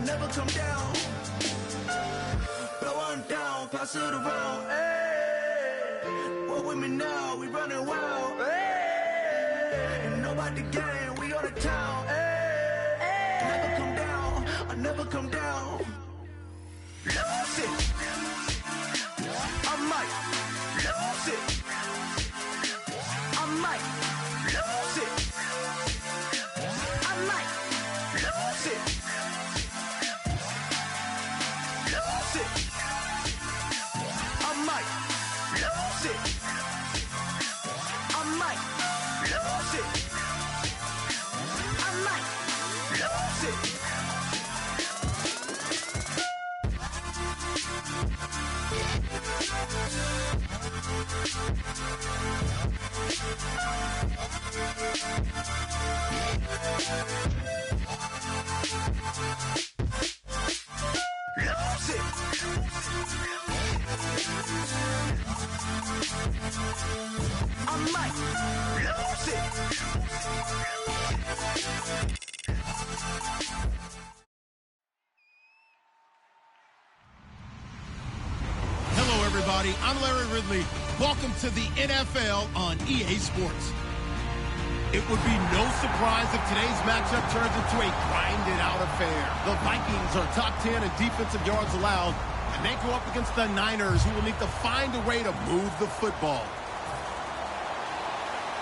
never come down. Blow on down, pass it around. Hey, walk with me now, we running wild. Hey, ain't nobody gang, we on the town. Hey, never come down, I never come down. Lose it, I might lose it. I might lose it. I might lose it. Lose it. I might lose it. I might lose it. I might lose it. Hello, everybody. I'm Larry Ridley. Welcome to the NFL on EA Sports. It would be no surprise if today's matchup turns into a grinded-out affair. The Vikings are top 10 in defensive yards allowed, and they go up against the Niners, who will need to find a way to move the football.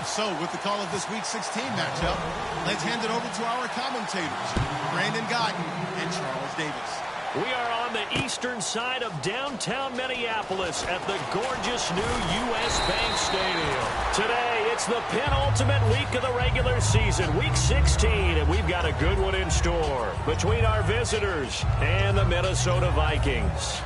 So, with the call of this Week 16 matchup, let's hand it over to our commentators, Brandon Godden and Charles Davis. We are on the eastern side of downtown Minneapolis at the gorgeous new U.S. Bank Stadium. Today, it's the penultimate week of the regular season, Week 16, and we've got a good one in store between our visitors and the Minnesota Vikings.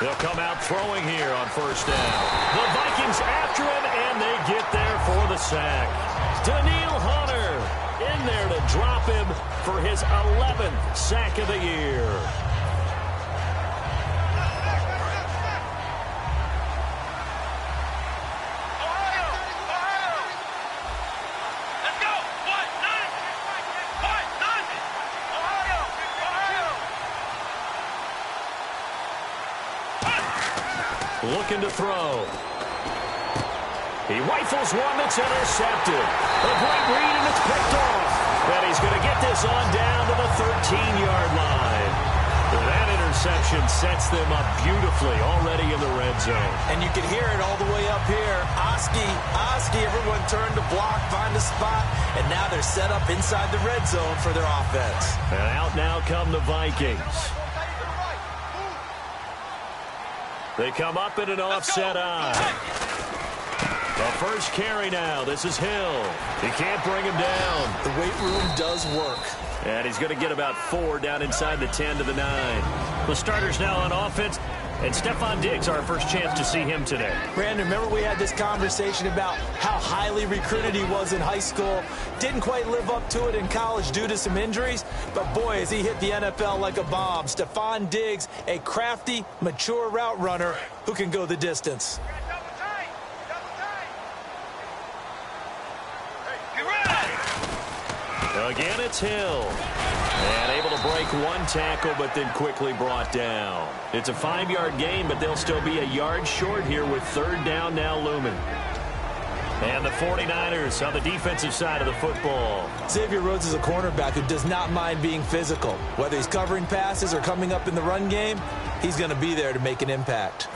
They'll come out throwing here on first down. The Vikings after him, and they get there for the sack. Daniil Hunter in there to drop him for his 11th sack of the year. Looking to throw. He rifles one that's intercepted. A great read, and it's picked off. And he's going to get this on down to the 13-yard line. That interception sets them up beautifully already in the red zone. And you can hear it all the way up here. Oski, everyone turned to block, find a spot, and now they're set up inside the red zone for their offense. And out now come the Vikings. They come up in an offset eye. The first carry now. This is Hill. He can't bring him down. The weight room does work. And he's going to get about 4 down inside the 10 to the 9. The starters now on offense. And Stephon Diggs, our first chance to see him today. Brandon, remember we had this conversation about how highly recruited he was in high school. Didn't quite live up to it in college due to some injuries. But, boy, as he hit the NFL like a bomb. Stephon Diggs, a crafty, mature route runner who can go the distance. Again, it's Hill. And able to break one tackle, but then quickly brought down. It's a 5-yard gain, but they'll still be a yard short here with third down now looming. And the 49ers on the defensive side of the football. Xavier Rhodes is a cornerback who does not mind being physical. Whether he's covering passes or coming up in the run game, he's going to be there to make an impact.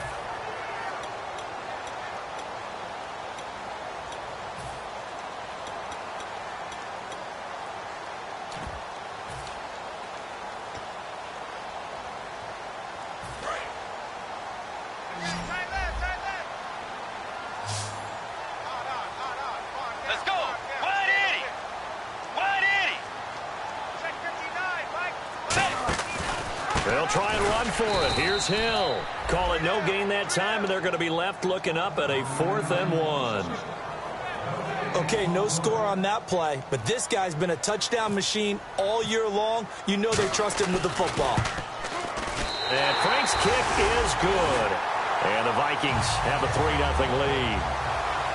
They'll try and run for it. Here's Hill. Call it no gain that time, and they're going to be left looking up at a 4th and 1. Okay, no score on that play, but this guy's been a touchdown machine all year long. You know they trust him with the football. And Frank's kick is good. And the Vikings have a 3-0 lead.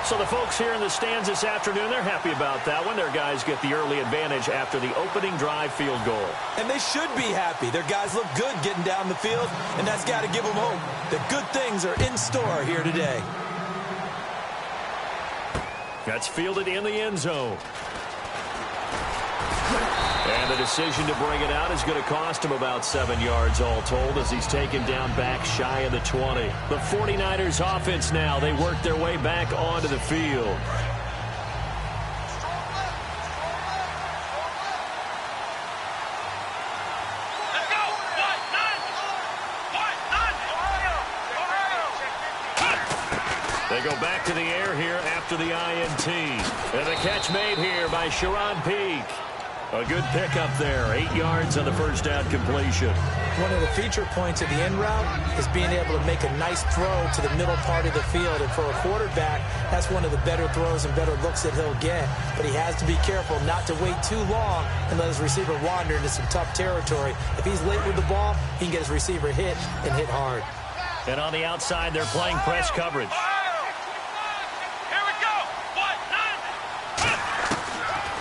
So the folks here in the stands this afternoon, they're happy about that one. Their guys get the early advantage after the opening drive field goal. And they should be happy. Their guys look good getting down the field, and that's got to give them hope that good things are in store here today. That's fielded in the end zone. And the decision to bring it out is going to cost him about 7 yards all told as he's taken down back shy of the 20. The 49ers offense now, they work their way back onto the field. They go back to the air here after the INT. And the catch made here by Sharon Peak. A good pickup there, 8 yards on the first down completion. One of the feature points of the end route is being able to make a nice throw to the middle part of the field. And for a quarterback, that's one of the better throws and better looks that he'll get. But he has to be careful not to wait too long and let his receiver wander into some tough territory. If he's late with the ball, he can get his receiver hit and hit hard. And on the outside, they're playing press coverage.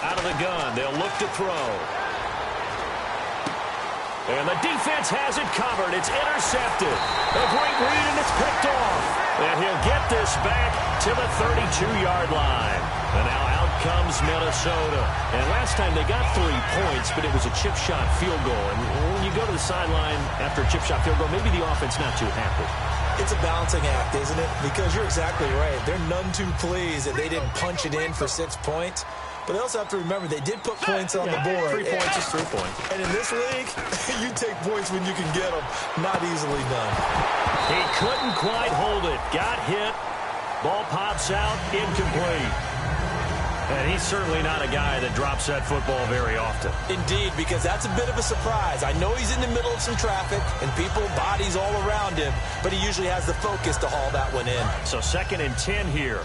Out of the gun, they'll look to throw. And the defense has it covered. It's intercepted. A great read, and it's picked off. And he'll get this back to the 32-yard line. And now out comes Minnesota. And last time they got 3 points, but it was a chip shot field goal. And when you go to the sideline after a chip shot field goal, maybe the offense not too happy. It's a balancing act, isn't it? Because you're exactly right. They're none too pleased that they didn't punch it in for 6 points. But they also have to remember they did put points on the board. 3 points is 3 points. And in this league, you take points when you can get them. Not easily done. He couldn't quite hold it. Got hit. Ball pops out. Incomplete. And he's certainly not a guy that drops that football very often. Indeed, because that's a bit of a surprise. I know he's in the middle of some traffic and people, bodies all around him, but he usually has the focus to haul that one in. So 2nd and 10 here.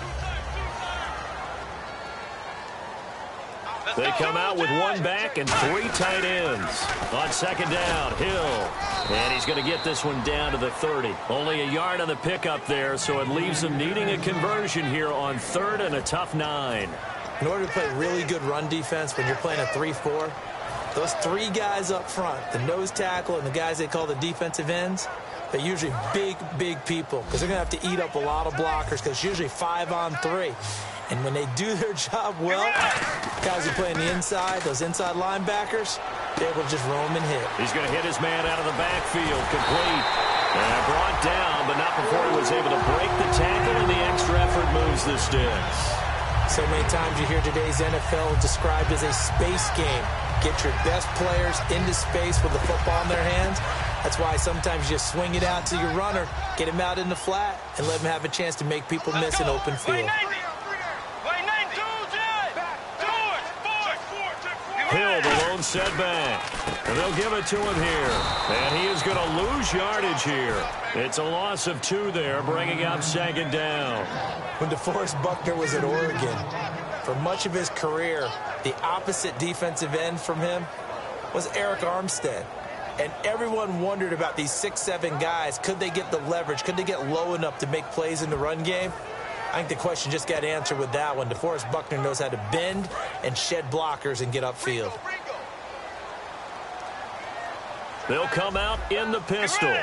They come out with 1 back and 3 tight ends. On 2nd down, Hill. And he's going to get this one down to the 30. Only a yard on the pickup there, so it leaves them needing a conversion here on 3rd and a tough 9. In order to play really good run defense when you're playing a 3-4, those 3 guys up front, the nose tackle and the guys they call the defensive ends, they're usually big, big people because they're going to have to eat up a lot of blockers because it's usually 5 on 3. And when they do their job well, guys who play on the inside, those inside linebackers, they're able to just roam and hit. He's going to hit his man out of the backfield, complete. And brought down, but not before he was able to break the tackle, and the extra effort moves the sticks. So many times you hear today's NFL described as a space game. Get your best players into space with the football in their hands. That's why sometimes you just swing it out to your runner, get him out in the flat, and let him have a chance to make people miss an open field. Hill, the lone setback. And they'll give it to him here. And he is going to lose yardage here. It's a loss of 2 there, bringing up 2nd down. When DeForest Buckner was at Oregon, for much of his career, the opposite defensive end from him was Eric Armstead. And everyone wondered about these 6'7" guys. Could they get the leverage? Could they get low enough to make plays in the run game? I think the question just got answered with that one. DeForest Buckner knows how to bend and shed blockers and get upfield. They'll come out in the pistol.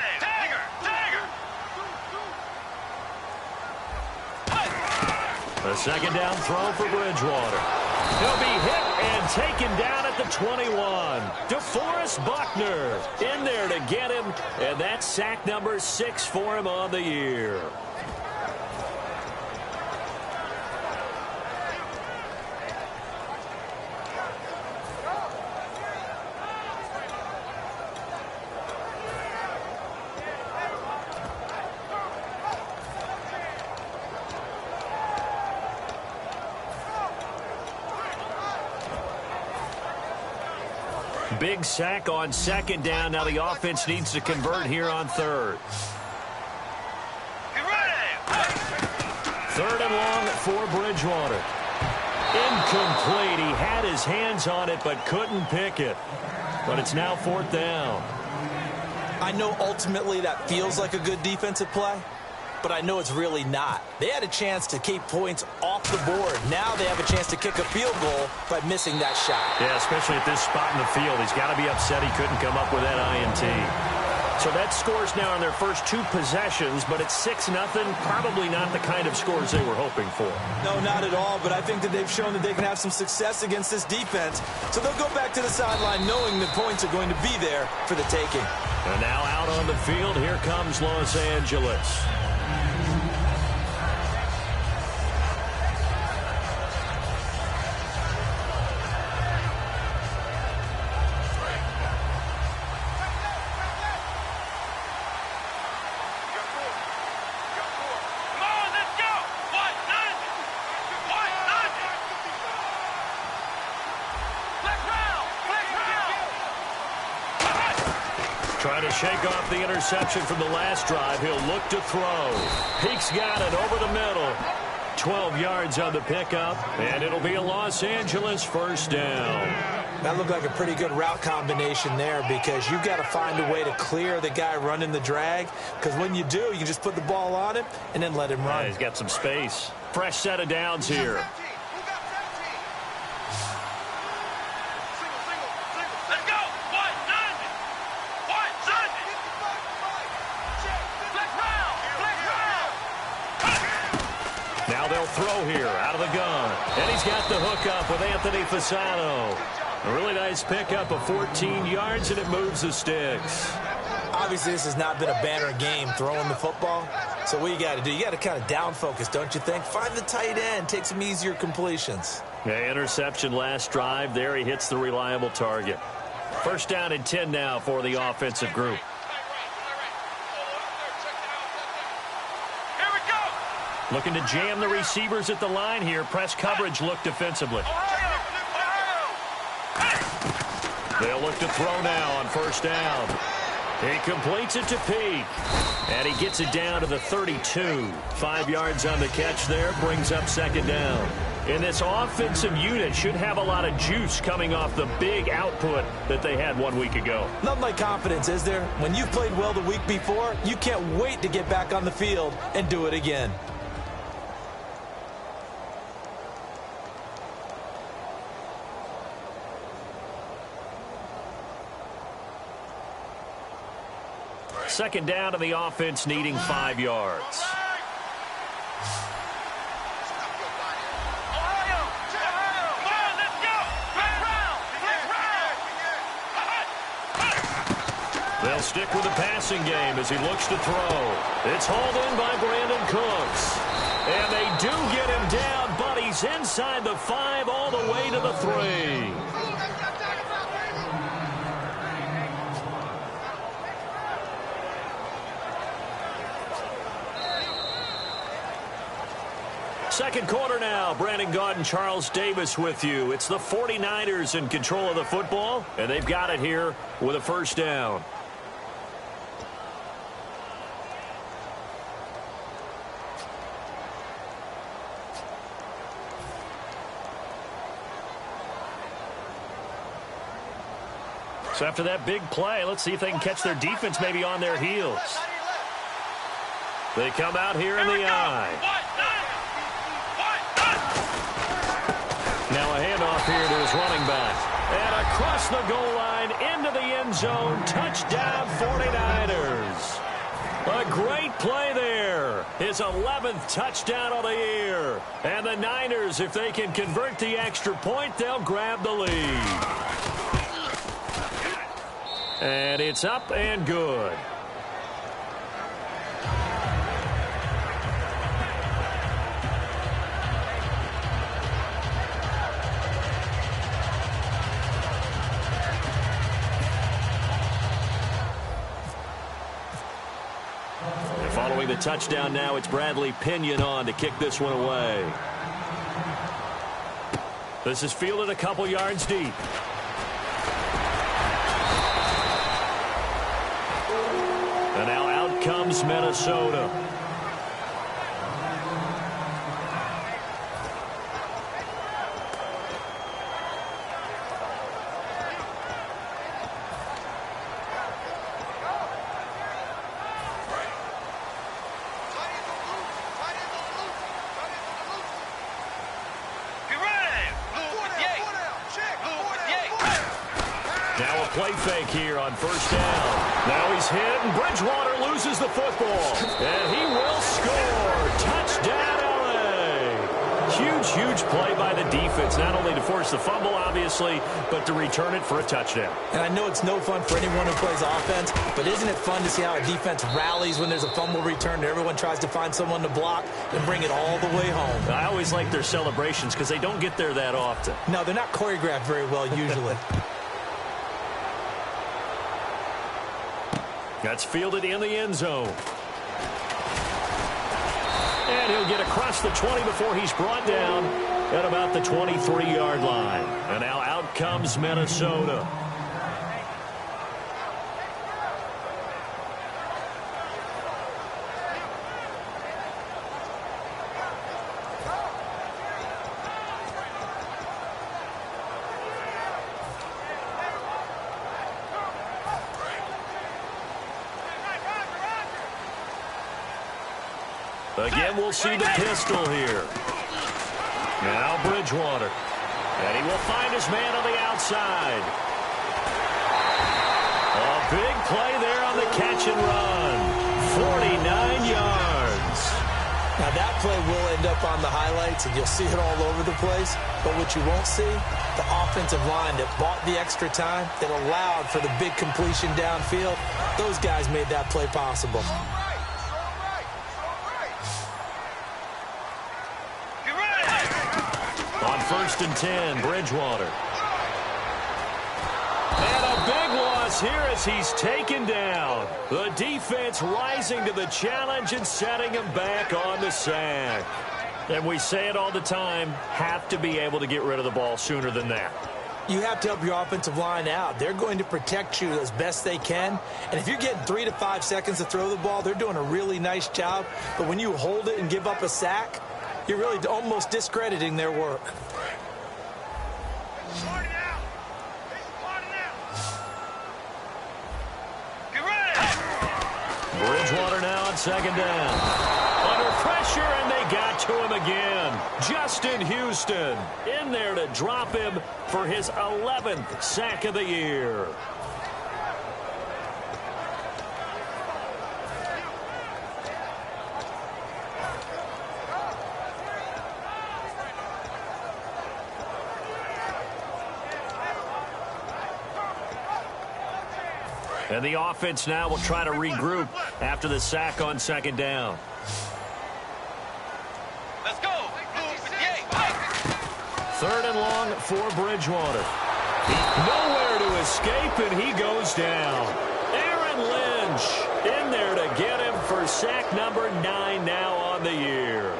A 2nd down throw for Bridgewater. He'll be hit and taken down at the 21. DeForest Buckner in there to get him, and that's sack number 6 for him on the year. Big sack on 2nd down. Now the offense needs to convert here on 3rd. 3rd and long for Bridgewater. Incomplete. He had his hands on it but couldn't pick it. But it's now 4th down. I know ultimately that feels like a good defensive play, but I know it's really not. They had a chance to keep points off the board. Now they have a chance to kick a field goal by missing that shot. Yeah, especially at this spot in the field. He's got to be upset he couldn't come up with that INT. So that scores now on their first 2 possessions, but it's 6-0. Probably not the kind of scores they were hoping for. No, not at all, but I think that they've shown that they can have some success against this defense. So they'll go back to the sideline knowing the points are going to be there for the taking. And now out on the field, here comes Los Angeles. Trying to shake off the interception from the last drive. He'll look to throw. Peek's got it over the middle. 12 yards on the pickup, and it'll be a Los Angeles first down. That looked like a pretty good route combination there because you've got to find a way to clear the guy running the drag, because when you do, you just put the ball on him and then let him run. Yeah, he's got some space. Fresh set of downs here. Now they'll throw here out of the gun. And he's got the hook up with Anthony Fasano. A really nice pickup of 14 yards, and it moves the sticks. Obviously, this has not been a banner game throwing the football. So what you got to do, you got to kind of down focus, don't you think? Find the tight end, take some easier completions. Yeah, interception last drive. There he hits the reliable target. First down and 10 now for the offensive group. Looking to jam the receivers at the line here. Press coverage look defensively. They'll look to throw now on first down. He completes it to Peek. And he gets it down to the 32. 5 yards on the catch there. Brings up second down. And this offensive unit should have a lot of juice coming off the big output that they had 1 week ago. Nothing like confidence, is there? When you've played well the week before, you can't wait to get back on the field and do it again. Second down to the offense, needing 5 yards. They'll stick with the passing game as he looks to throw. It's hauled in by Brandon Cooks. And they do get him down, but he's inside the 5 all the way to the 3. Second quarter now. Brandon Gaudin and Charles Davis with you. It's the 49ers in control of the football, and they've got it here with a first down. So after that big play, let's see if they can catch their defense maybe on their heels. They come out here in the eye. Now a handoff here to his running back. And across the goal line into the end zone. Touchdown 49ers. A great play there. His 11th touchdown of the year. And the Niners, if they can convert the extra point, they'll grab the lead. And it's up and good. Following the touchdown now, it's Bradley Pinion on to kick this one away. This is fielded a couple yards deep. And now out comes Minnesota. Now a play fake here on first down. Now he's hit, and Bridgewater loses the football. And he will score. Touchdown, LA. Huge play by the defense, not only to force the fumble, obviously, but to return it for a touchdown. And I know it's no fun for anyone who plays offense, but isn't it fun to see how a defense rallies when there's a fumble return and everyone tries to find someone to block and bring it all the way home? I always like their celebrations because they don't get there that often. No, they're not choreographed very well usually. That's fielded in the end zone. And he'll get across the 20 before he's brought down at about the 23-yard line. And now out comes Minnesota. Again, we'll see the pistol here. Now Bridgewater. And he will find his man on the outside. A big play there on the catch and run. 49 yards. Now that play will end up on the highlights, and you'll see it all over the place. But what you won't see, the offensive line that bought the extra time, that allowed for the big completion downfield, those guys made that play possible. On 1st and 10, Bridgewater. And a big loss here as he's taken down. The defense rising to the challenge and setting him back on the sack. And we say it all the time, have to be able to get rid of the ball sooner than that. You have to help your offensive line out. They're going to protect you as best they can. And if you're getting 3 to 5 seconds to throw the ball, they're doing a really nice job. But when you hold it and give up a sack, you're really almost discrediting their work. Bridgewater now on 2nd down. Under pressure, and they got to him again. Justin Houston in there to drop him for his 11th sack of the year. And the offense now will try to regroup after the sack on 2nd down. Let's go. 3rd and long for Bridgewater. Nowhere to escape, and he goes down. Aaron Lynch in there to get him for sack number 9 now on the year.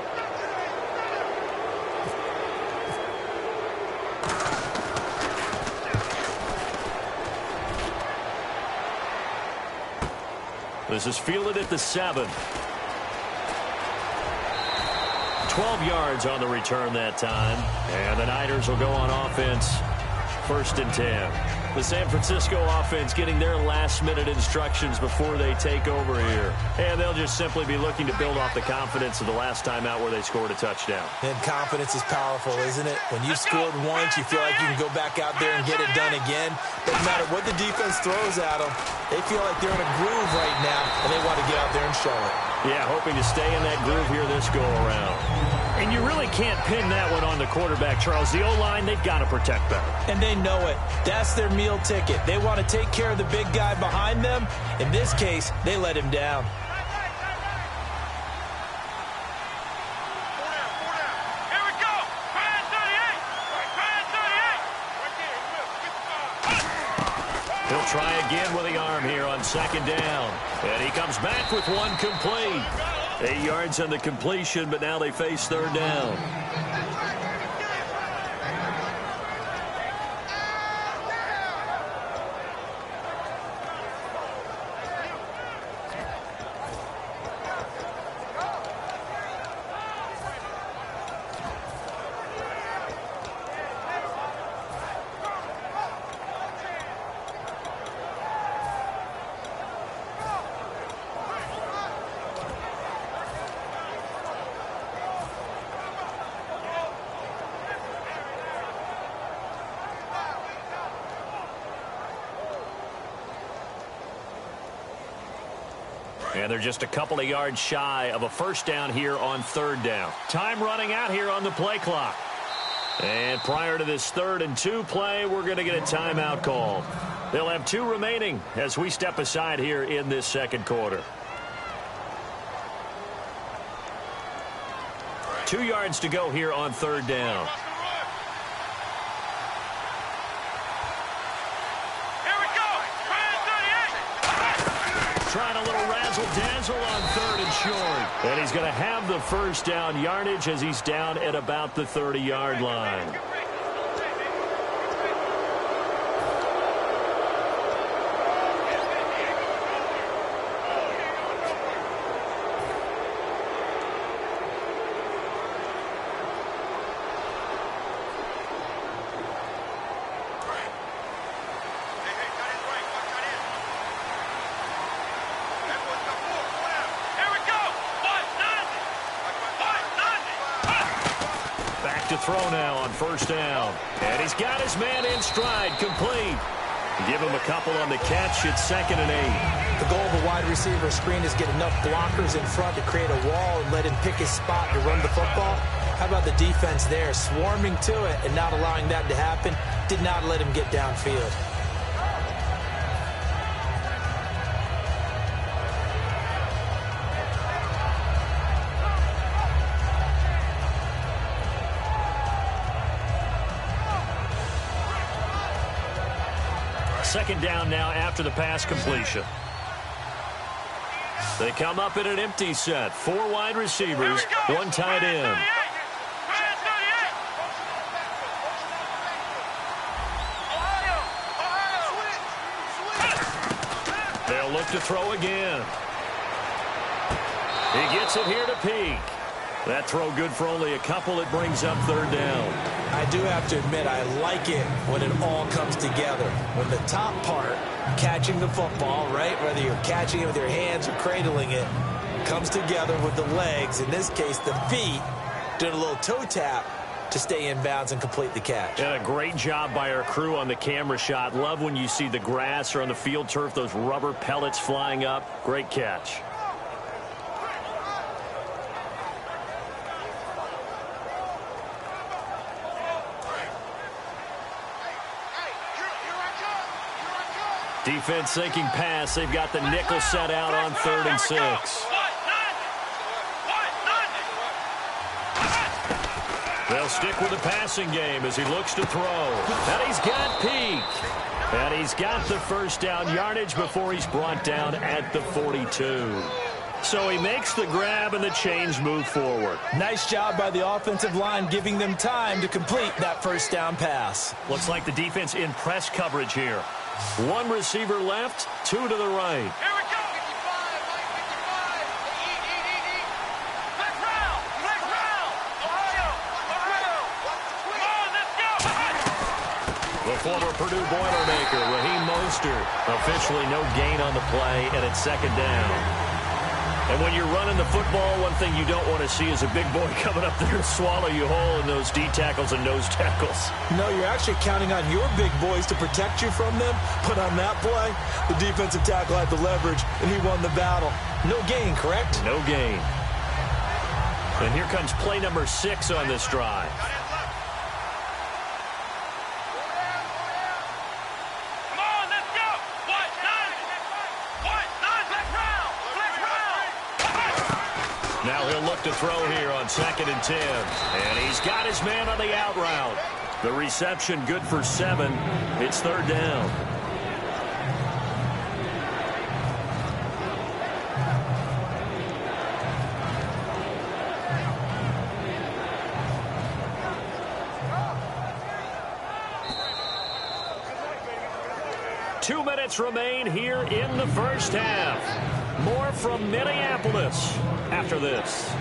This is fielded at the 7. 12 yards on the return that time. And the Niners will go on offense. 1st and 10. The San Francisco offense getting their last-minute instructions before they take over here. And they'll just simply be looking to build off the confidence of the last time out where they scored a touchdown. And confidence is powerful, isn't it? When you've scored once, you feel like you can go back out there and get it done again. Doesn't matter what the defense throws at them. They feel like they're in a groove right now, and they want to get out there and show it. Yeah, hoping to stay in that groove here this go-around. And you really can't pin that one on the quarterback, Charles. The O-line, they've got to protect better. And they know it. That's their meal ticket. They want to take care of the big guy behind them. In this case, they let him down. Here we go. Try 38. He'll try again with the arm here on 2nd down. And he comes back with one complete. 8 yards on the completion, but now they face 3rd down. And they're just a couple of yards shy of a first down here on third down. Time running out here on the play clock. And prior to this 3rd and 2 play, we're going to get a timeout call. They'll have 2 remaining as we step aside here in this second quarter. 2 yards to go here on third down. Trying a little razzle-dazzle on 3rd and short. And he's going to have the first down yardage as he's down at about the 30-yard line. To throw now on first down. And he's got his man in stride, complete. Give him a couple on the catch. It's 2nd and 8. The goal of a wide receiver screen is get enough blockers in front to create a wall and let him pick his spot to run the football. How about the defense there, swarming to it and not allowing that to happen? Did not let him get downfield. Second down now after the pass completion. They come up in an empty set. 4 wide receivers, 1 tight end. They'll look to throw again. He gets it here to Peak. That throw good for only a couple. It brings up 3rd down. I do have to admit, I like it when it all comes together. When the top part, catching the football, right, whether you're catching it with your hands or cradling it, comes together with the legs, in this case the feet, doing a little toe tap to stay in bounds and complete the catch. And a great job by our crew on the camera shot. Love when you see the grass or on the field turf, those rubber pellets flying up. Great catch. Defense sinking pass. They've got the nickel set out on 3rd and 6. They'll stick with the passing game as he looks to throw. And he's got Peak. And he's got the first down yardage before he's brought down at the 42. So he makes the grab and the chains move forward. Nice job by the offensive line giving them time to complete that first down pass. Looks like the defense in press coverage here. 1 receiver left, 2 to the right. Here we go. 55, 55. Back round. Ohio. Come on, let's go. The former Purdue Boilermaker, Raheem Mostert. Officially no gain on the play, and it's 2nd down. And when you're running the football, one thing you don't want to see is a big boy coming up there and swallow you whole in those D tackles and nose tackles. No, you're actually counting on your big boys to protect you from them. But on that play, the defensive tackle had the leverage, and he won the battle. No gain, correct? No gain. And here comes play number 6 on this drive. Come on, let's go. What? 9, back round. Now he'll look to throw here on 2nd and 10. And he's got his man on the out route. The reception good for 7. It's 3rd down. Two minutes remain here in the first half. More from Minneapolis after this.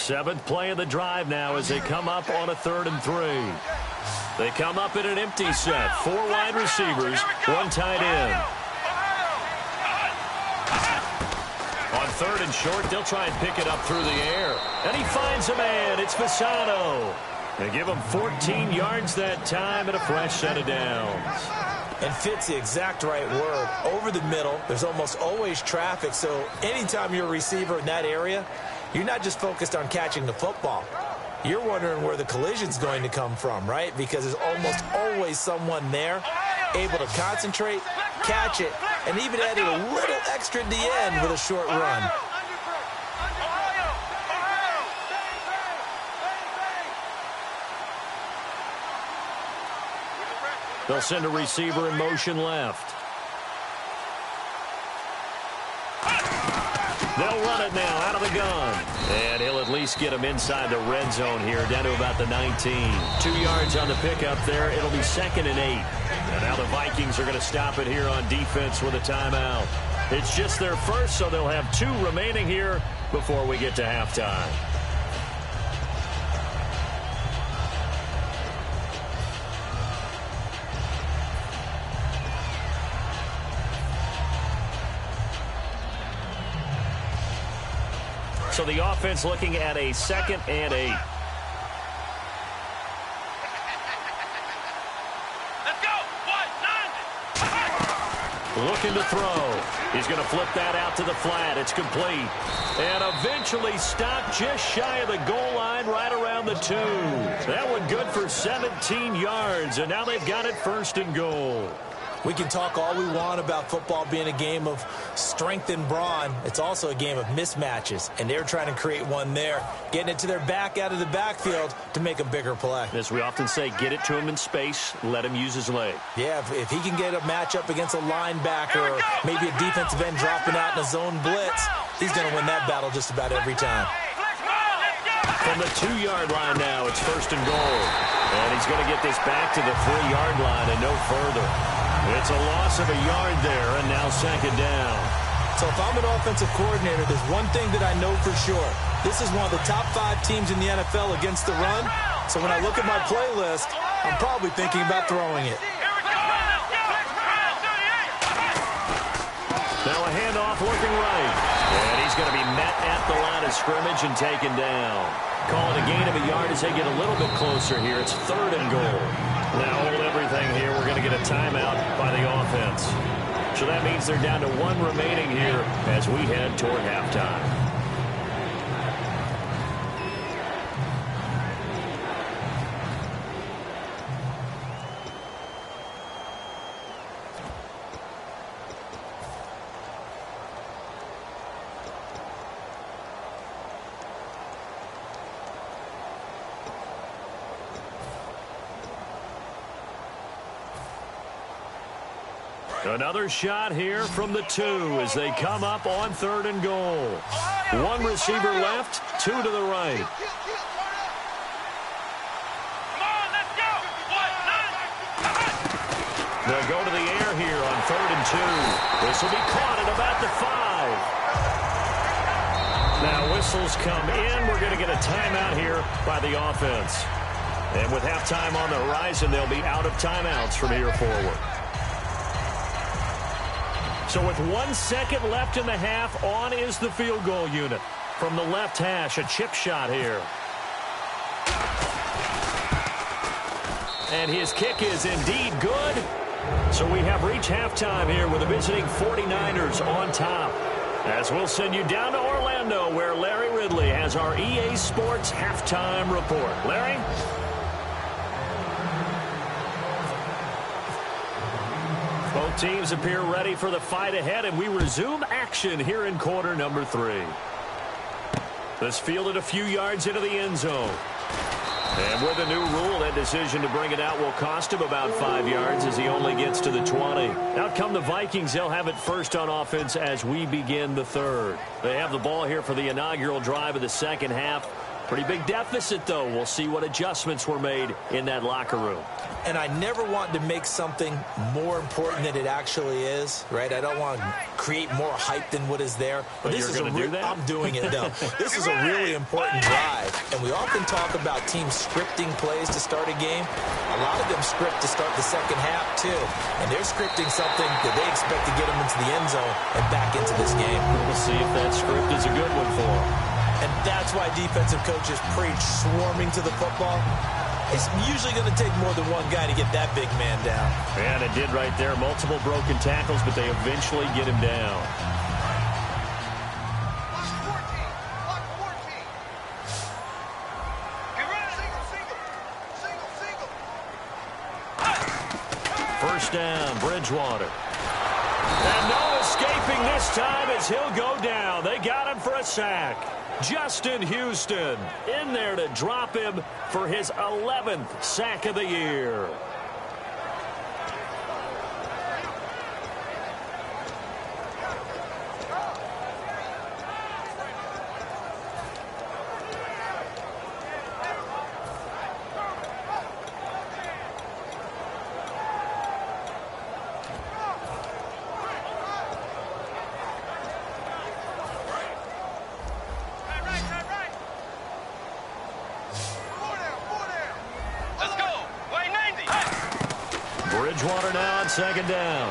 Seventh play of the drive now as they come up on a 3rd and 3. They come up in an empty set. 4 wide receivers, 1 tight end. On 3rd and short, they'll try and pick it up through the air. And he finds a man. It's Fasano. They give him 14 yards that time and a fresh set of downs. And fits the exact right word. Over the middle, there's almost always traffic. So anytime you're a receiver in that area, you're not just focused on catching the football. You're wondering where the collision's going to come from, right? Because there's almost always someone there able to concentrate, catch it, and even added a little extra at the end with a short run. They'll send a receiver in motion left. They'll run it now out of the gun. And he'll at least get him inside the red zone here, down to about the 19. 2 yards on the pickup there. It'll be 2nd and 8. And now the Vikings are going to stop it here on defense with a timeout. It's just their first, so they'll have 2 remaining here before we get to halftime. So the offense looking at a 2nd and 8. Let's go. 1, 9. Looking to throw. He's going to flip that out to the flat. It's complete. And eventually stopped just shy of the goal line right around the 2. That one good for 17 yards. And now they've got it 1st and goal. We can talk all we want about football being a game of strength and brawn. It's also a game of mismatches, and they're trying to create one there, getting it to their back out of the backfield to make a bigger play. As we often say, get it to him in space, let him use his leg. Yeah, if he can get a matchup against a linebacker or maybe a defensive end dropping out in a zone blitz, he's going to win that battle just about every time. From the 2-yard line now, it's 1st and goal. And he's going to get this back to the 3-yard line and no further. It's a loss of a yard there, and now 2nd down. So if I'm an offensive coordinator, there's one thing that I know for sure. This is one of the top 5 teams in the NFL against the run. So when I look at my playlist, I'm probably thinking about throwing it. Now a handoff looking right. And he's going to be met at the line of scrimmage and taken down. Calling a gain of a yard as they get a little bit closer here. It's 3rd and goal. Now hold everything here. We're going to get a timeout by the offense. So that means they're down to 1 remaining here as we head toward halftime. Another shot here from the 2 as they come up on 3rd and goal. 1 receiver left, 2 to the right. Come on, let's go. 1, 9. They'll go to the air here on 3rd and 2. This will be caught at about the 5. Now whistles come in. We're going to get a timeout here by the offense. And with halftime on the horizon, they'll be out of timeouts from here forward. So with 1 second left in the half, on is the field goal unit. From the left hash, a chip shot here. And his kick is indeed good. So we have reached halftime here with the visiting 49ers on top. As we'll send you down to Orlando, where Larry Ridley has our EA Sports halftime report. Larry? Both teams appear ready for the fight ahead, and we resume action here in quarter number 3. This fielded a few yards into the end zone. And with a new rule, that decision to bring it out will cost him about 5 yards as he only gets to the 20. Out come the Vikings. They'll have it first on offense as we begin the 3rd. They have the ball here for the inaugural drive of the 2nd half. Pretty big deficit, though. We'll see what adjustments were made in that locker room. And I never want to make something more important than it actually is, right? I don't want to create more hype than what is there. But this is I'm doing it, though. This is a really important drive. And we often talk about teams scripting plays to start a game. A lot of them script to start the second half, too. And they're scripting something that they expect to get them into the end zone and back into this game. We'll see if that script is a good one for them. And that's why defensive coaches preach swarming to the football. It's usually going to take more than one guy to get that big man down. And it did right there. Multiple broken tackles, but they eventually get him down. First down, Bridgewater. And no escaping this time as he'll go down. They got him for a sack. Justin Houston in there to drop him for his 11th sack of the year. Bridgewater now on second down.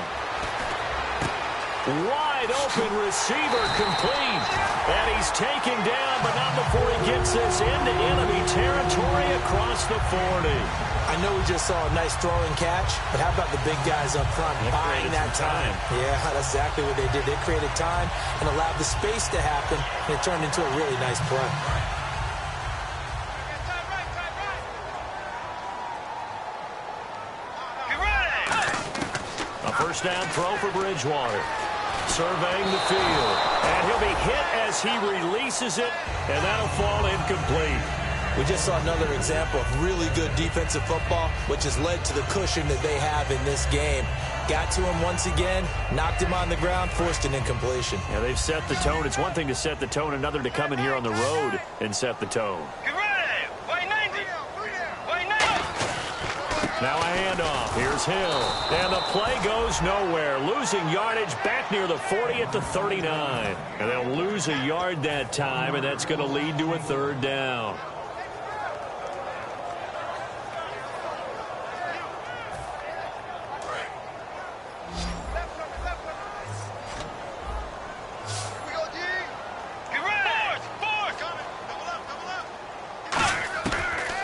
Wide open receiver complete. And he's taken down, but not before he gets this into enemy territory across the 40. I know we just saw a nice throwing catch, but how about the big guys up front buying that time? Yeah, that's exactly what they did. They created time and allowed the space to happen, and it turned into a really nice play. First down throw for Bridgewater. Surveying the field. And he'll be hit as he releases it, and that'll fall incomplete. We just saw another example of really good defensive football, which has led to the cushion that they have in this game. Got to him once again, knocked him on the ground, forced an incompletion. Yeah, they've set the tone. It's one thing to set the tone, another to come in here on the road and set the tone. Now a handoff. Here's Hill. And the play goes nowhere. Losing yardage back near the 40 at the 39. And they'll lose a yard that time, and that's going to lead to a third down.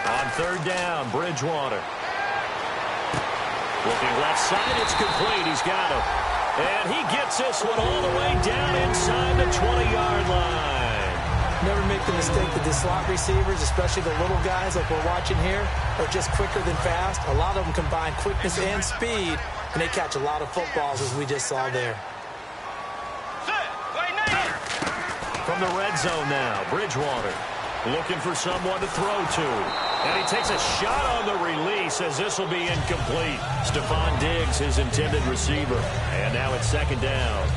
On third down, Bridgewater. Looking left side, it's complete. He's got it. And he gets this one all the way down inside the 20-yard line. Never make the mistake that the slot receivers, especially the little guys like we're watching here, are just quicker than fast. A lot of them combine quickness and speed, and they catch a lot of footballs, as we just saw there. From the red zone now, Bridgewater looking for someone to throw to. And he takes a shot on the release as this will be incomplete. Stephon Diggs, his intended receiver. And now it's second down.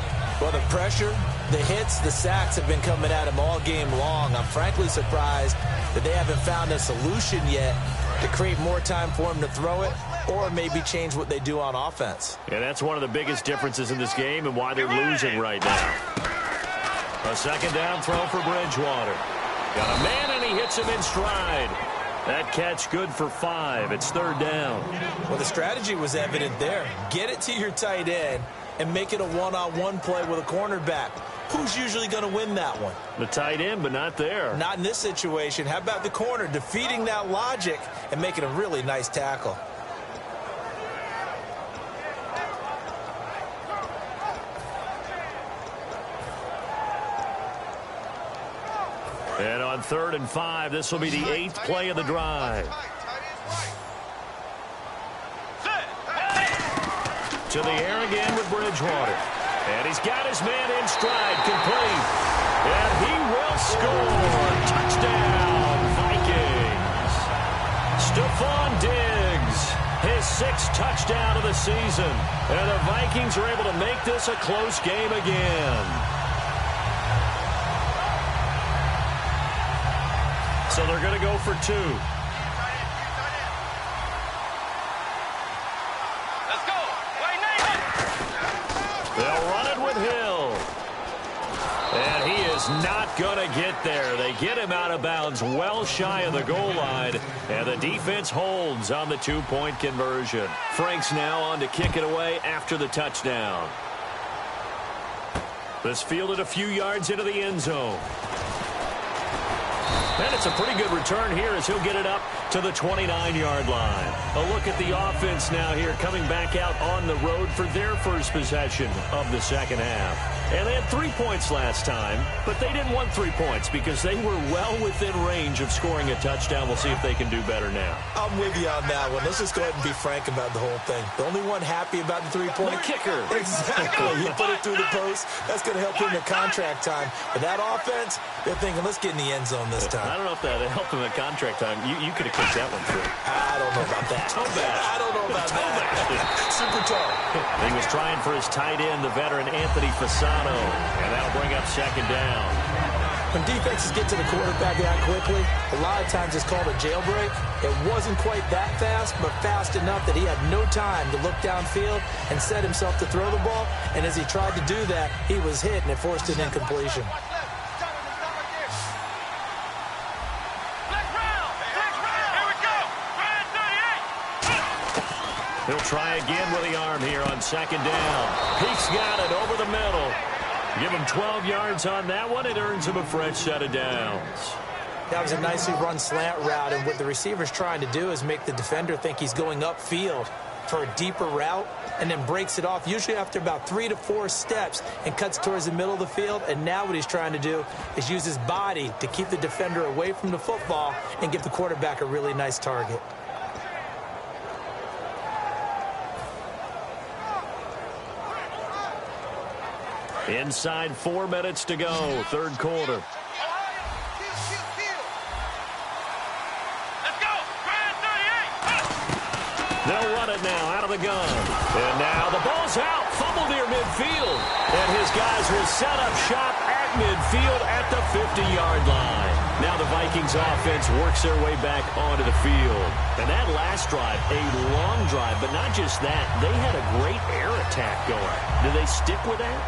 Well, the pressure, the hits, the sacks have been coming at him all game long. I'm frankly surprised that they haven't found a solution yet to create more time for him to throw it or maybe change what they do on offense. And that's one of the biggest differences in this game and why they're losing right now. A second down throw for Bridgewater. Got a man, and he hits him in stride. That catch good for 5. It's third down. Well, the strategy was evident there. Get it to your tight end and make it a one-on-one play with a cornerback. Who's usually going to win that one? The tight end, but not there. Not in this situation. How about the corner defeating that logic and making a really nice tackle? And on third and 5, this will be the 8th play of the drive. To the air again with Bridgewater. And he's got his man in stride, complete. And he will score. Touchdown, Vikings. Stephon Diggs, his 6th touchdown of the season. And the Vikings are able to make this a close game again. So they're going to go for 2. Let's go. Wait, Nathan. They'll run it with Hill. And he is not going to get there. They get him out of bounds well shy of the goal line. And the defense holds on the 2-point conversion. Frank's now on to kick it away after the touchdown. This fielded a few yards into the end zone. And it's a pretty good return here as he'll get it up to the 29-yard line. A look at the offense now here coming back out on the road for their first possession of the second half. And they had 3 points last time, but they didn't want 3 points because they were well within range of scoring a touchdown. We'll see if they can do better now. I'm with you on that one. Let's just go ahead and be frank about the whole thing. The only one happy about the 3-point? The kicker. Exactly. He put it through the post. That's going to help him in contract time. But that offense, they're thinking, let's get in the end zone this time. I don't know if that helped him at contract time. You could have kicked that one through. I don't know about that. I don't know about that. Super toe. He was trying for his tight end, the veteran Anthony Fasano, and that'll bring up second down. When defenses get to the quarterback that quickly, a lot of times it's called a jailbreak. It wasn't quite that fast, but fast enough that he had no time to look downfield and set himself to throw the ball. And as he tried to do that, he was hit, and it forced an incompletion. He'll try again with the arm here on second down. Peake's got it over the middle. Give him 12 yards on that one. It earns him a fresh set of downs. That was a nicely run slant route, and what the receiver's trying to do is make the defender think he's going upfield for a deeper route and then breaks it off, usually after about 3 to 4 steps, and cuts towards the middle of the field. And now what he's trying to do is use his body to keep the defender away from the football and give the quarterback a really nice target. Inside 4 minutes to go, third quarter. Let's go. Grand 38. They'll run it now out of the gun. And now the ball's out. Fumble near midfield. And his guys will set up shop at midfield at the 50-yard line. Now the Vikings offense works their way back onto the field. And that last drive, a long drive, but not just that. They had a great air attack going. Do they stick with that?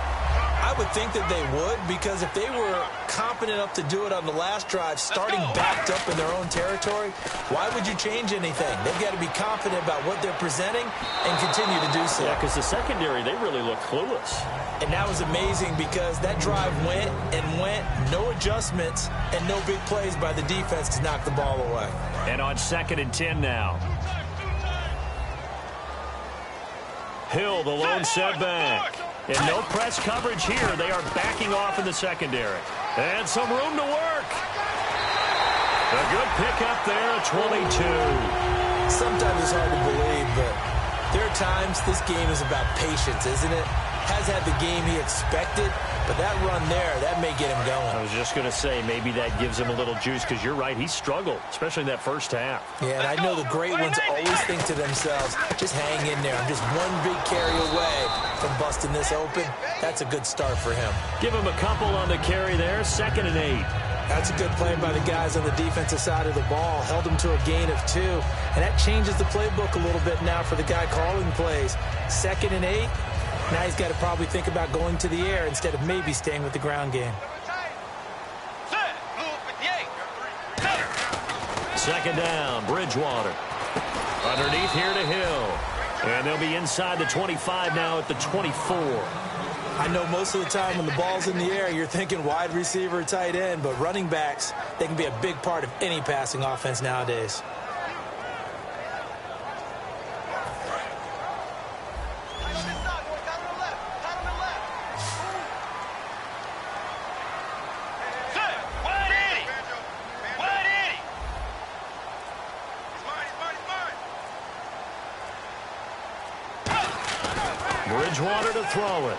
I would think that they would, because if they were competent enough to do it on the last drive, starting backed up in their own territory, why would you change anything? They've got to be confident about what they're presenting and continue to do so. Yeah, because the secondary, they really look clueless. And that was amazing because that drive went and went, no adjustments, and no big plays by the defense to knock the ball away. And on 2nd and 10 now. Hill, the lone setback. And no press coverage here. They are backing off in the secondary. And some room to work. A good pickup there at 22. Sometimes it's hard to believe, but there are times this game is about patience, isn't it? Has had the game he expected, but that run there, that may get him going. I was just going to say, maybe that gives him a little juice, because you're right, he struggled, especially in that first half. Yeah, and I know the great ones always think to themselves, just hang in there. I'm just one big carry away from busting this open. That's a good start for him. Give him a couple on the carry there, 2nd and 8. That's a good play by the guys on the defensive side of the ball. Held them to a gain of 2. And that changes the playbook a little bit now for the guy calling plays. 2nd and 8. Now he's got to probably think about going to the air instead of maybe staying with the ground game. 2nd down, Bridgewater. Underneath here to Hill. And they'll be inside the 25 now at the 24. I know most of the time when the ball's in the air, you're thinking wide receiver, tight end, but running backs, they can be a big part of any passing offense nowadays. Bridgewater to throw it.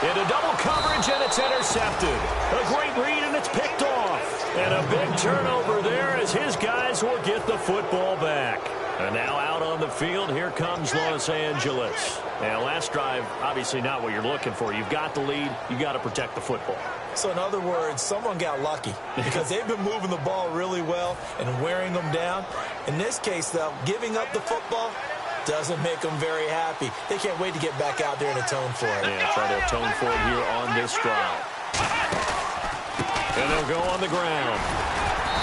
Into double coverage, and it's intercepted. A great read, and it's picked off. And a big turnover there as his guys will get the football back. And now out on the field, here comes Los Angeles. Now, last drive, obviously not what you're looking for. You've got the lead. You've got to protect the football. So, in other words, someone got lucky because they've been moving the ball really well and wearing them down. In this case, though, giving up the football doesn't make them very happy. They can't wait to get back out there and atone for it. Yeah, try to atone for it here on this drive. And they'll go on the ground.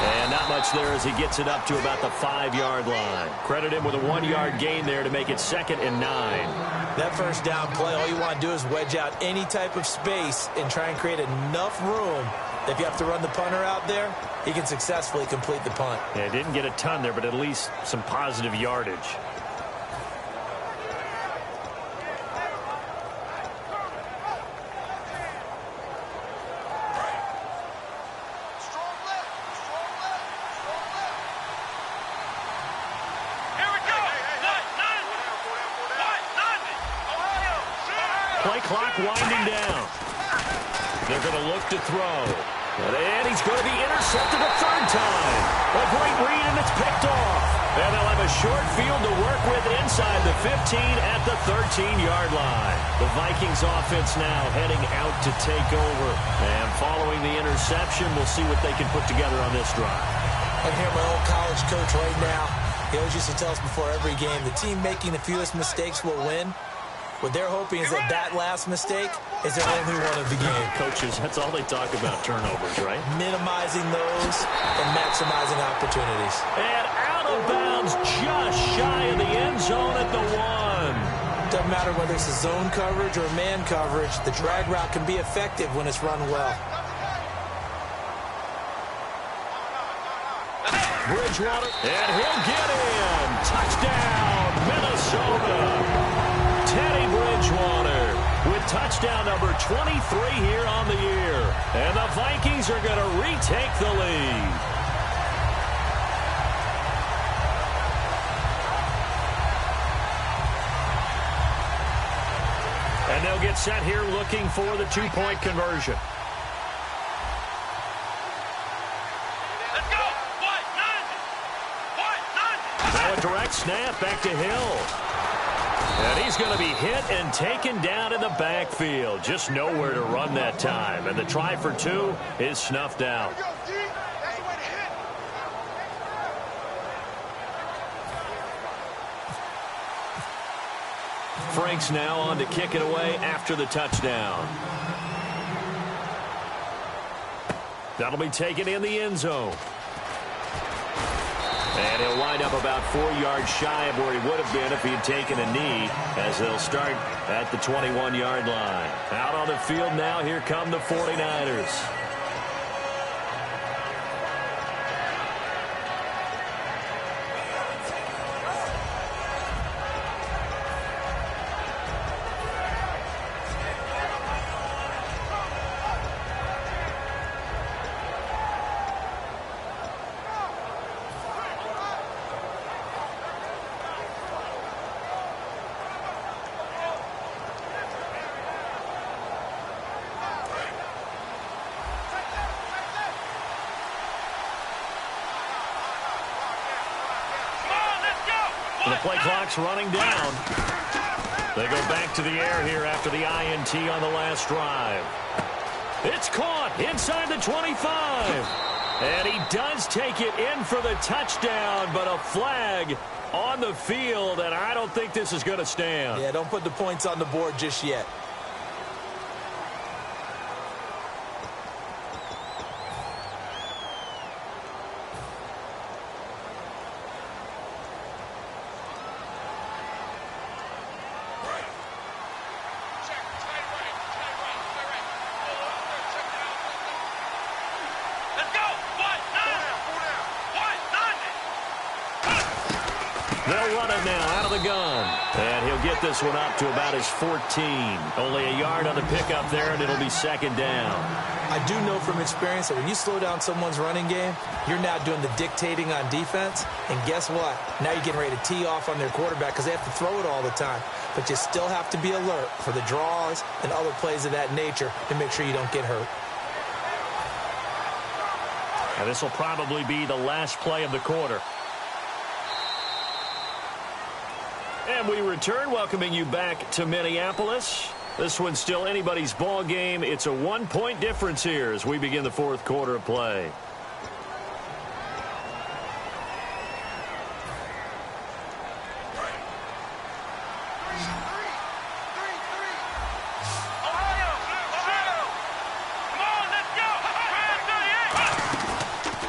And not much there as he gets it up to about the 5-yard line. Credit him with a 1-yard gain there to make it 2nd and 9. That first down play, all you want to do is wedge out any type of space and try and create enough room. If you have to run the punter out there, he can successfully complete the punt. Yeah, didn't get a ton there, but at least some positive yardage. Play clock winding down. They're going to look to throw. And he's going to be intercepted a 3rd time. A great read, and it's picked off. And they'll have a short field to work with inside the 15 at the 13-yard line. The Vikings offense now heading out to take over. And following the interception, we'll see what they can put together on this drive. I can hear my old college coach right now. He always used to tell us before every game, the team making the fewest mistakes will win. What they're hoping is that last mistake is their only one of the game. Coaches, that's all they talk about, turnovers, right? Minimizing those and maximizing opportunities. And out of bounds just shy of the end zone at the 1. Doesn't matter whether it's a zone coverage or man coverage, the drag route can be effective when it's run well. Bridgewater, and he'll get in. Touchdown, Minnesota. Teddy Bridgewater with touchdown number 23 here on the year. And the Vikings are going to retake the lead. And they'll get set here looking for the 2-point conversion. Let's go. Now a direct snap back to Hill. And he's going to be hit and taken down in the backfield. Just nowhere to run that time. And the try for 2 is snuffed out. Frank's now on to kick it away after the touchdown. That'll be taken in the end zone. And he'll wind up about 4 yards shy of where he would have been if he had taken a knee, as they'll start at the 21-yard line. Out on the field now, here come the 49ers. The play clock's running down. They go back to the air here after the INT on the last drive. It's caught inside the 25. And he does take it in for the touchdown, but a flag on the field, and I don't think this is going to stand. Yeah, don't put the points on the board just yet. They'll run it now out of the gun. And he'll get this one up to about his 14. Only a yard on the pickup there, and it'll be 2nd down. I do know from experience that when you slow down someone's running game, you're now doing the dictating on defense. And guess what? Now you're getting ready to tee off on their quarterback because they have to throw it all the time. But you still have to be alert for the draws and other plays of that nature to make sure you don't get hurt. And this will probably be the last play of the quarter. And we return, welcoming you back to Minneapolis. This one's still anybody's ball game. It's a 1-point difference here as we begin the fourth quarter of play.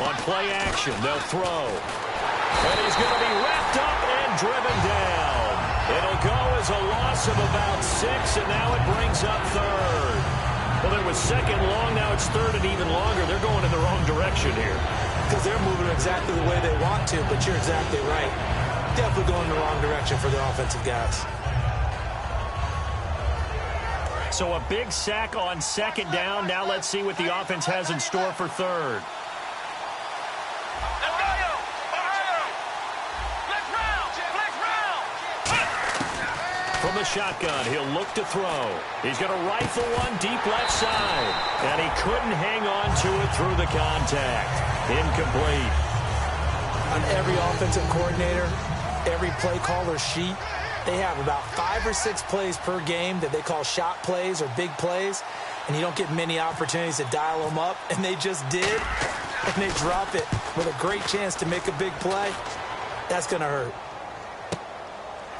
On play action, they'll throw. And he's going to be wrapped up and driven down. It'll go as a loss of about 6, and now it brings up third. Well, there was second long, now it's third and even longer. They're going in the wrong direction here. Because they're moving exactly the way they want to, but you're exactly right. Definitely going in the wrong direction for the offensive guys. So a big sack on second down. Now let's see what the offense has in store for third. From the shotgun, he'll look to throw. He's going to rifle one deep left side. And he couldn't hang on to it through the contact. Incomplete. On every offensive coordinator, every play caller sheet, they have about 5 or 6 plays per game that they call shot plays or big plays. And you don't get many opportunities to dial them up. And they just did. And they drop it with a great chance to make a big play. That's going to hurt.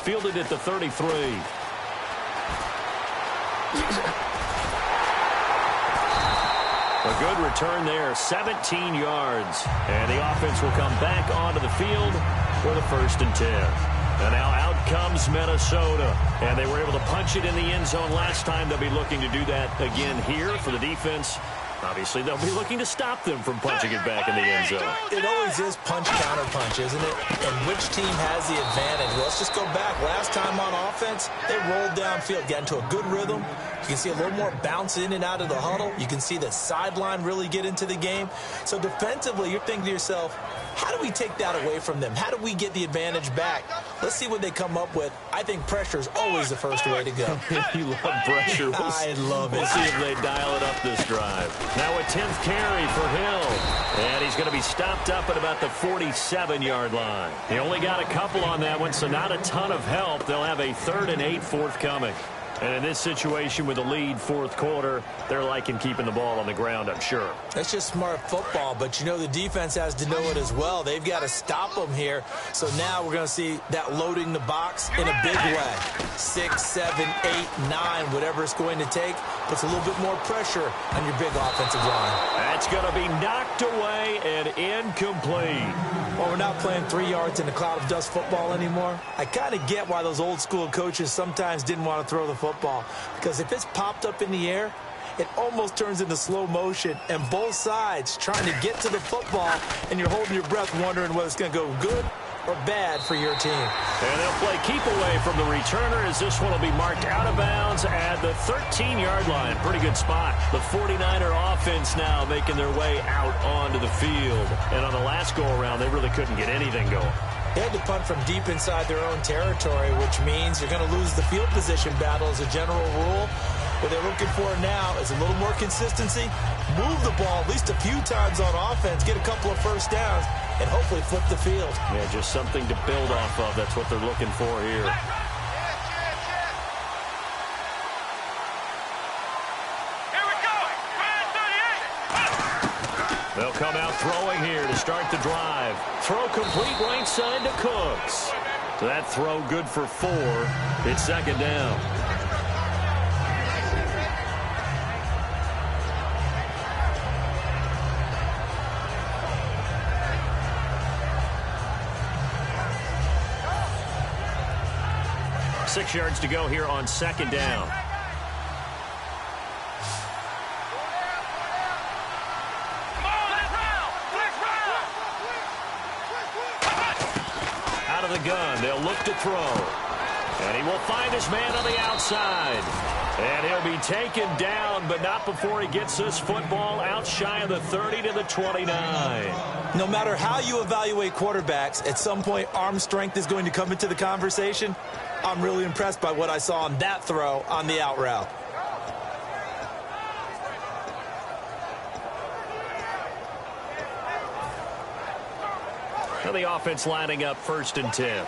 Fielded at the 33. A good return there, 17 yards. And the offense will come back onto the field for the 1st and 10. And now out comes Minnesota. And they were able to punch it in the end zone last time. They'll be looking to do that again here for the defense. Obviously, they'll be looking to stop them from punching it back in the end zone. It always is punch-counter-punch, isn't it? And which team has the advantage? Well, let's just go back. Last time on offense, they rolled downfield, got into a good rhythm. You can see a little more bounce in and out of the huddle. You can see the sideline really get into the game. So defensively, you're thinking to yourself, how do we take that away from them? How do we get the advantage back? Let's see what they come up with. I think pressure is always the first way to go. You love pressure. I love it. We'll see if they dial it up this drive. Now a 10th carry for Hill. And he's going to be stopped up at about the 47-yard line. He only got a couple on that one, so not a ton of help. They'll have a 3rd and 8 forthcoming. And in this situation with the lead fourth quarter, they're liking keeping the ball on the ground, I'm sure. That's just smart football, but you know the defense has to know it as well. They've got to stop them here. So now we're going to see that loading the box in a big way. 6, 7, 8, 9, whatever it's going to take, puts a little bit more pressure on your big offensive line. That's going to be knocked away and incomplete. Well, we're not playing 3 yards in a cloud of dust football anymore. I kind of get why those old school coaches sometimes didn't want to throw the football, because if it's popped up in the air, it almost turns into slow motion, and both sides trying to get to the football, and you're holding your breath wondering whether it's going to go good or bad for your team. And they'll play keep away from the returner as this one will be marked out of bounds at the 13-yard line. Pretty good spot. The 49er offense now making their way out onto the field. And on the last go-around, they really couldn't get anything going. They had to punt from deep inside their own territory, which means you're going to lose the field position battle as a general rule. What they're looking for now is a little more consistency, move the ball at least a few times on offense, get a couple of first downs, and hopefully flip the field. Yeah, just something to build off of. That's what they're looking for here. Here we go. 38. They'll come out throwing here to start the drive. Throw complete right side to Cooks. So that throw good for 4. It's second down. Six yards to go here on second down. Out of the gun, they'll look to throw. And he will find his man on the outside. And he'll be taken down, but not before he gets this football out shy of the 30 to the 29. No matter how you evaluate quarterbacks, at some point arm strength is going to come into the conversation. I'm really impressed by what I saw on that throw on the out route. Now the offense lining up 1st and 10.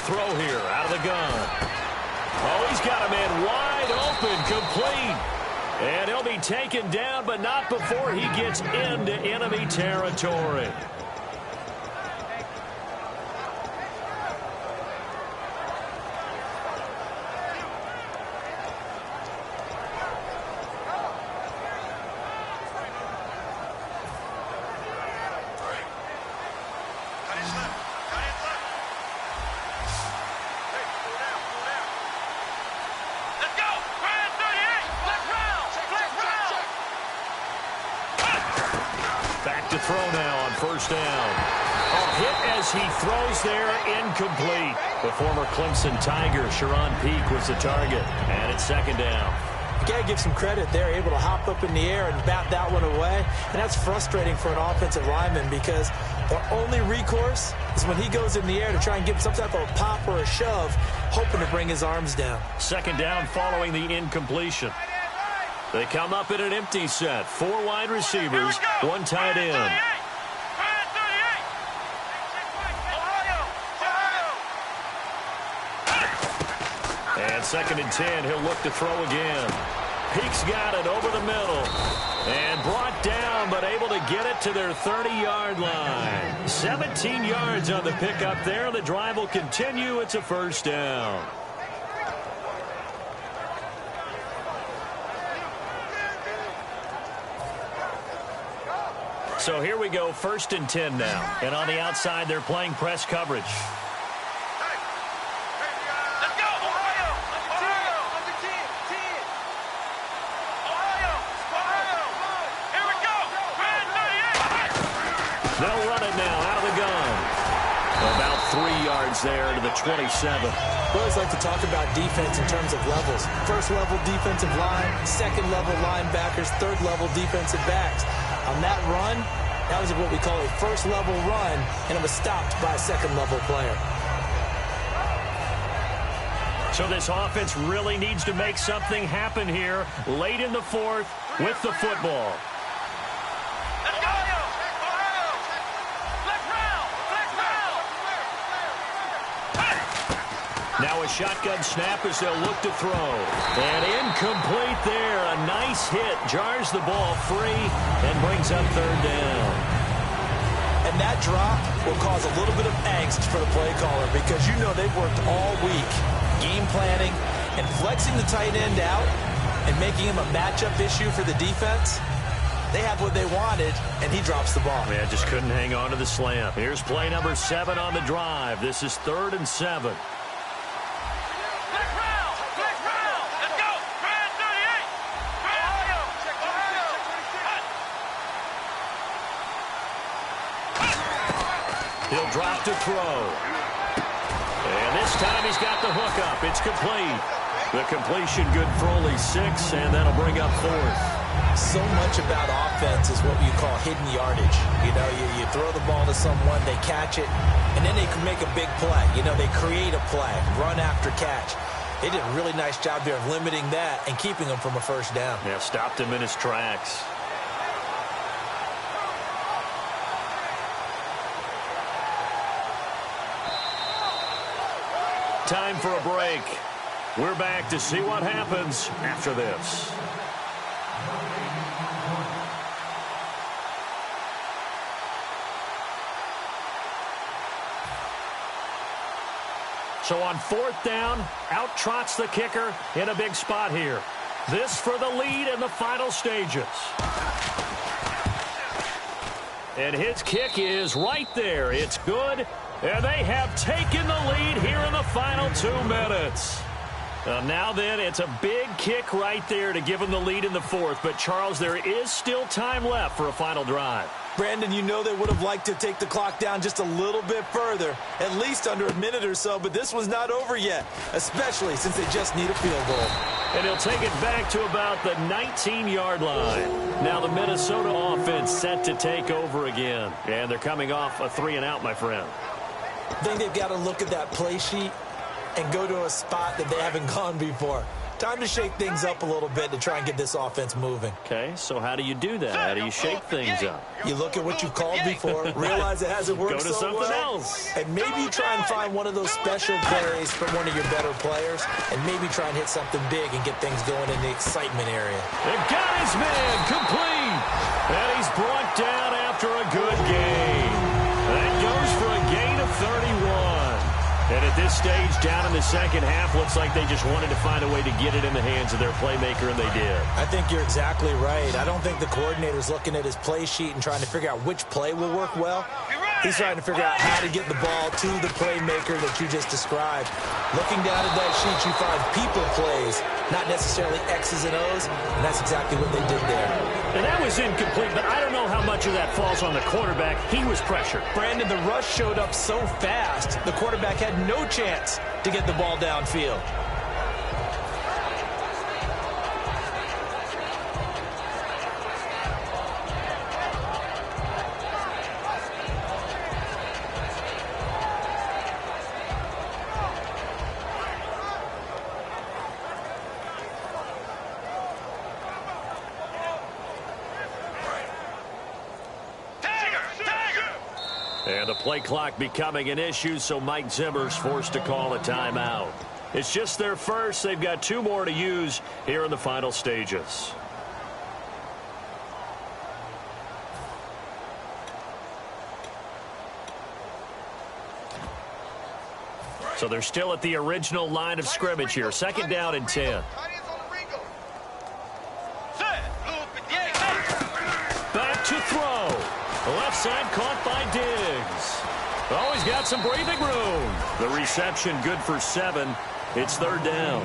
throw here out of the gun. Oh, he's got a man wide open, complete. And he'll be taken down, but not before he gets into enemy territory. To throw now on first down. A hit as he throws there, incomplete. The former Clemson Tiger, Sharon Peak, was the target. And it's second down. You got to give some credit. They're able to hop up in the air and bat that one away. And that's frustrating for an offensive lineman because their only recourse is when he goes in the air to try and get some type of a pop or a shove, hoping to bring his arms down. Second down following the incompletion. They come up in an empty set. 4 wide receivers, 1 tight end. And second and 10, he'll look to throw again. Peak's got it over the middle. And brought down, but able to get it to their 30-yard line. 17 yards on the pickup there. The drive will continue. It's a first down. So here we go, first and 10 now. And on the outside, they're playing press coverage. Let's go, Ohio! Ohio! 10! Here we go! 38! They'll run it now out of the gun. About 3 yards there to the 27. We always like to talk about defense in terms of levels. First-level defensive line, second-level linebackers, third-level defensive backs. On that run, that was what we call a first-level run, and it was stopped by a second-level player. So this offense really needs to make something happen here late in the fourth with the football. Let's go! Ohio! Flex round! Now a shotgun snap as they'll look to throw. And incomplete there. A nice hit. Jars the ball free and brings up third down. And that drop will cause a little bit of angst for the play caller because you know they've worked all week game planning and flexing the tight end out and making him a matchup issue for the defense. They have what they wanted, and he drops the ball. Yeah, just couldn't hang on to the slam. Here's play number 7 on the drive. This is 3rd and 7. He'll drop to throw. And this time he's got the hook up. It's complete. The completion good for only 6, and that'll bring up 4th. So much about offense is what you call hidden yardage. You know, you throw the ball to someone, they catch it, and then they can make a big play. You know, they create a play, run after catch. They did a really nice job there of limiting that and keeping him from a first down. Yeah, stopped him in his tracks. Time for a break. We're back to see what happens after this. So on 4th down, out trots the kicker in a big spot here. This for the lead in the final stages. And his kick is right there. It's good. And they have taken the lead here in the final 2 minutes. Now then, it's a big kick right there to give them the lead in the 4th. But, Charles, there is still time left for a final drive. Brandon, you know they would have liked to take the clock down just a little bit further, at least under a minute or so, but this one's not over yet, especially since they just need a field goal. And he'll take it back to about the 19-yard line. Now the Minnesota offense set to take over again. And they're coming off a 3-and-out, my friend. I think they've got to look at that play sheet and go to a spot that they haven't gone before. Time to shake things up a little bit to try and get this offense moving. Okay, so how do you do that? How do you shake things up? You look at what you've called before, realize it hasn't worked Go to so something well, else. and maybe you try and find one of those special plays from one of your better players, and maybe try and hit something big and get things going in the excitement area. They got his man complete, and he's brought down after a good game. That goes for a gain of 31. And at this stage, down in the second half, looks like they just wanted to find a way to get it in the hands of their playmaker, and they did. I think you're exactly right. I don't think the coordinator's looking at his play sheet and trying to figure out which play will work well. He's trying to figure out how to get the ball to the playmaker that you just described. Looking down at that sheet, you find people plays, not necessarily X's and O's, and that's exactly what they did there. And that was incomplete, but I don't know how much of that falls on the quarterback. He was pressured. Brandon, the rush showed up so fast, the quarterback had no chance to get the ball downfield. And the play clock becoming an issue, so Mike Zimmer's forced to call a timeout. It's just their first. They've got 2 more to use here in the final stages. So they're still at the original line of scrimmage here. 2nd down and 10. Back to throw. The left side caught by Diggs. Oh, he's got some breathing room. The reception good for 7. It's 3rd down.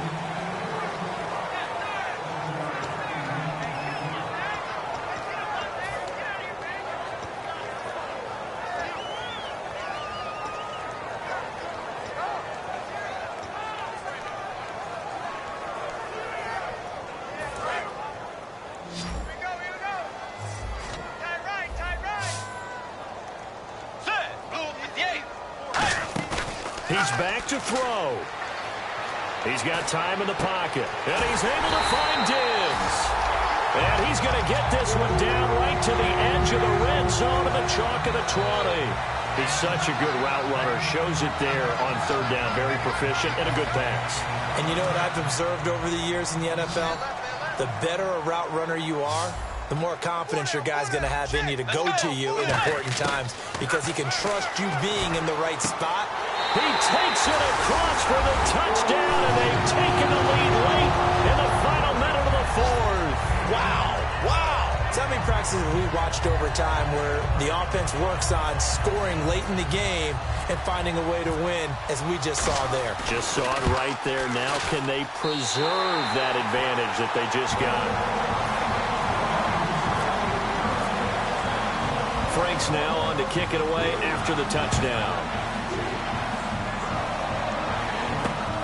He's back to throw. He's got time in the pocket, and he's able to find Diggs. And he's going to get this one down right to the edge of the red zone of the chalk of the 20. He's such a good route runner. Shows it there on 3rd down. Very proficient and a good pass. And you know what I've observed over the years in the NFL? The better a route runner you are, the more confidence your guy's going to have in you to go to you in important times because he can trust you being in the right spot. He takes it across for the touchdown, and they've taken the lead late in the final minute of the 4th. Wow. So how many practices have we watched over time where the offense works on scoring late in the game and finding a way to win, as we just saw there? Just saw it right there. Now can they preserve that advantage that they just got? Frank's now on to kick it away after the touchdown.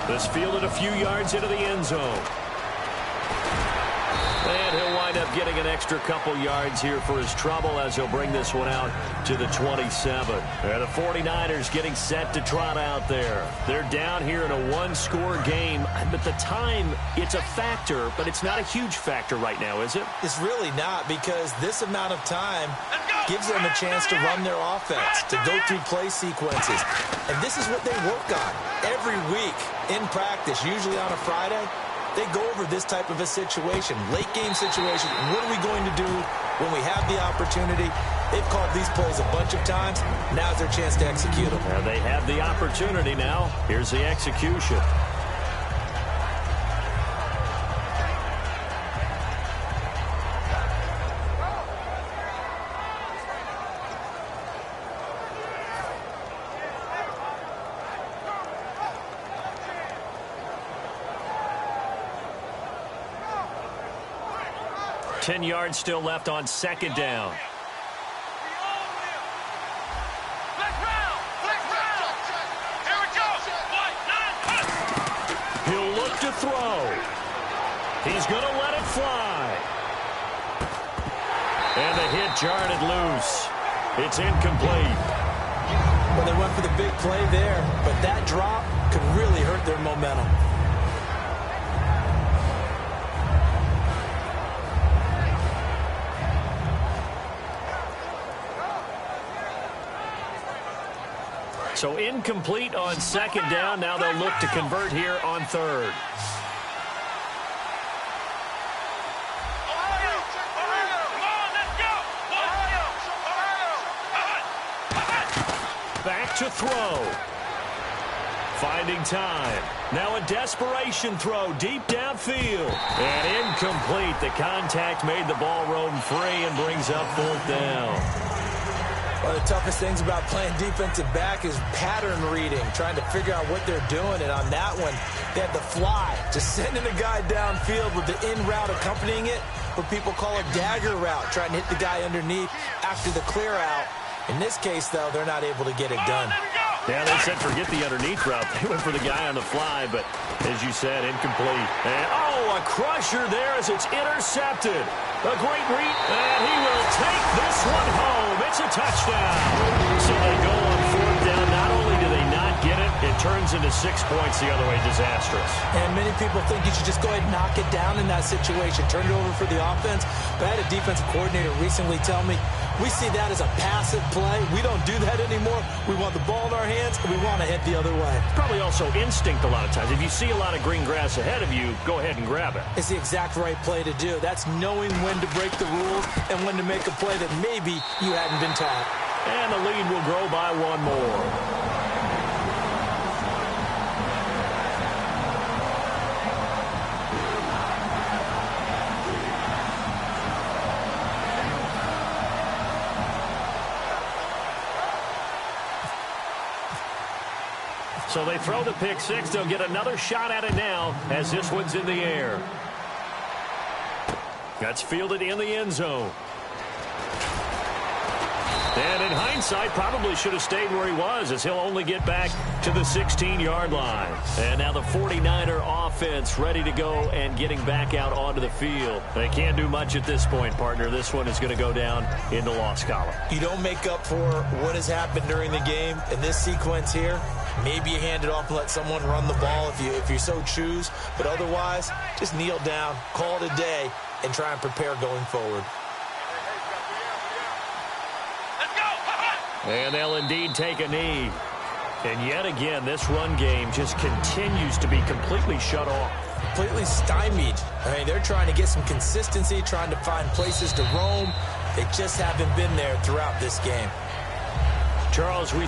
This fielded a few yards into the end zone. And he'll wind up getting an extra couple yards here for his trouble as he'll bring this one out to the 27. And the 49ers getting set to trot out there. They're down here in a 1-score game. But the time, it's a factor, but it's not a huge factor right now, is it? It's really not, because this amount of time gives them a chance to run their offense, to go through play sequences. And this is what they work on every week in practice, usually on a Friday. They go over this type of a situation, late game situation. What are we going to do when we have the opportunity? They've called these plays a bunch of times. Now's their chance to execute them. And they have the opportunity now. Here's the execution. Ten yards still left on 2nd down. He'll look to throw. He's going to let it fly. And the hit jarred it loose. It's incomplete. Well, they went for the big play there, but that drop could really hurt their momentum. So incomplete on second down. Now they'll look to convert here on third. Back to throw. Finding time. Now a desperation throw deep downfield. And incomplete. The contact made the ball roam free and brings up fourth down. One of the toughest things about playing defensive back is pattern reading, trying to figure out what they're doing. And on that one, they had the fly, just sending a guy downfield with the in route accompanying it, what people call a dagger route, trying to hit the guy underneath after the clear out. In this case, though, they're not able to get it done. Yeah, they said forget the underneath route. They went for the guy on the fly, but as you said, incomplete. And, a crusher there as it's intercepted. A great read, and he will take this one home. It's a touchdown. So they go on fourth down. Not only do they not get it, it turns into 6 points the other way. Disastrous. And many people think you should just go ahead and knock it down in that situation. Turn it over for the offense. But I had a defensive coordinator recently tell me, we see that as a passive play. We don't do that anymore. We want the ball in our hands, and we want to head the other way. Probably also instinct a lot of times. If you see a lot of green grass ahead of you, go ahead and grab it. It's the exact right play to do. That's knowing when to break the rules and when to make a play that maybe you hadn't been taught. And the lead will grow by one more. So they throw the pick six. They'll get another shot at it now as this one's in the air. That's fielded in the end zone. And in hindsight, probably should have stayed where he was, as he'll only get back to the 16-yard line. And now the 49er offense ready to go and getting back out onto the field. They can't do much at this point, partner. This one is going to go down in the loss column. You don't make up for what has happened during the game in this sequence here. Maybe you hand it off and let someone run the ball if you so choose. But otherwise, just kneel down, call it a day, and try and prepare going forward. And they'll indeed take a knee. And yet again, this run game just continues to be completely shut off. Completely stymied. I mean, they're trying to get some consistency, trying to find places to roam. They just haven't been there throughout this game. Charles, we